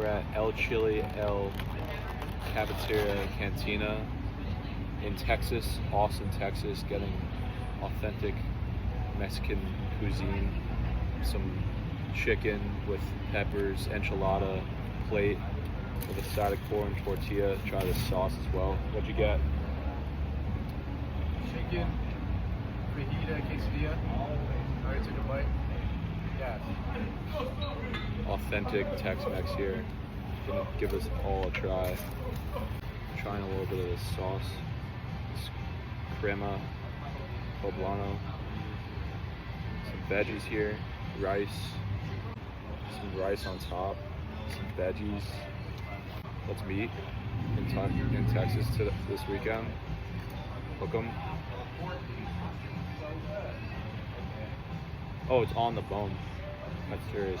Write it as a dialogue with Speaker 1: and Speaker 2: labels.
Speaker 1: We're at El Chile El Cafeteria Cantina in Texas, Austin, Texas, getting authentic Mexican cuisine. Some chicken with peppers, enchilada plate with a side of corn tortilla. Try the sauce as well. What'd you get?
Speaker 2: Chicken, fajita, quesadilla. Already took a bite. Yeah.
Speaker 1: Authentic Tex-Mex here. Gonna give this all a try. Trying a little bit of this sauce. This crema poblano. Some veggies here. Rice. Some rice on top. Some veggies. Let's meet in Texas this weekend. Hook 'em. Oh, it's on the bone. That's serious.